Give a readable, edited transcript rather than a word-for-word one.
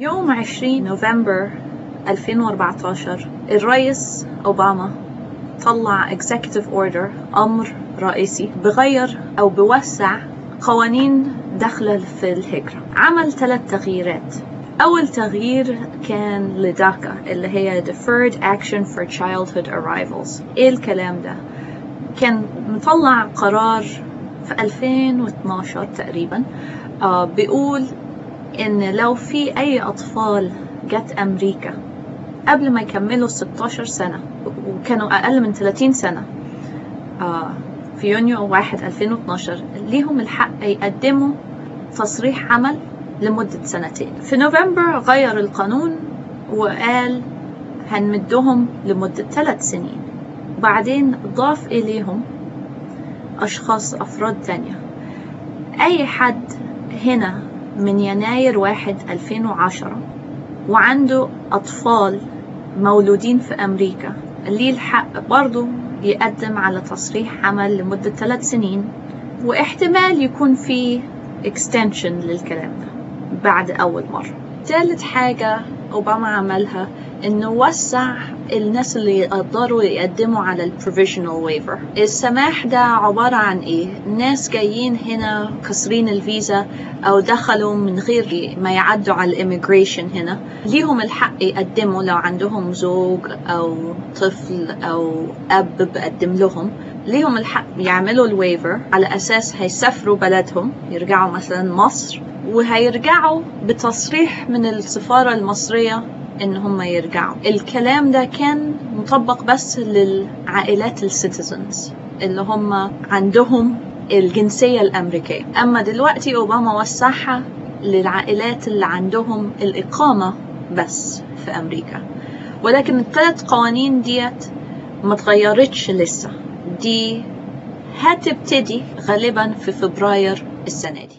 يوم 20 نوفمبر 2014 الرئيس أوباما طلع Executive Order أمر رئيسي بغير أو بوسع قوانين داخلة في الهجرة. عمل 3 تغييرات. أول تغيير كان لداكا اللي هي Deferred Action for Childhood Arrivals. إيه الكلام ده؟ كان مطلع قرار في 2012 تقريبا بيقول إن لو في أي أطفال جت أمريكا قبل ما يكملوا 16 سنة وكانوا أقل من 30 سنة في يونيو 1 2012 ليهم الحق يقدموا تصريح عمل لمدة 2 سنين. في نوفمبر غير القانون وقال هنمدهم لمدة 3 سنين. وبعدين ضاف إليهم أفراد تانية. أي حد هنا من يناير 1 2010 وعنده أطفال مولودين في أمريكا ليه الحق برضو يقدم على تصريح عمل لمدة 3 سنين، واحتمال يكون في extension للكلام ده بعد أول مرة. ثالث حاجة أوباما عملها إنه وسع الناس اللي يقدروا يقدموا على ال provisional waiver. السماح ده عبارة عن إيه؟ ناس جايين هنا كسرين الفيزا أو دخلوا من غير ما يعدوا على الإيميجريشن هنا، ليهم الحق يقدموا لو عندهم زوج أو طفل أو أب بقدم لهم، ليهم الحق يعملوا الويفر على أساس هيسافروا بلدهم، يرجعوا مثلا مصر وهيرجعوا بتصريح من السفارة المصرية إن هم يرجعوا. الكلام ده كان مطبق بس للعائلات السيتيزنز اللي هم عندهم الجنسية الأمريكية. أما دلوقتي أوباما وسعها للعائلات اللي عندهم الإقامة بس في أمريكا. ولكن ال3 قوانين ديت ما تغيرتش لسه، دي هتبتدي غالبا في فبراير السنة دي.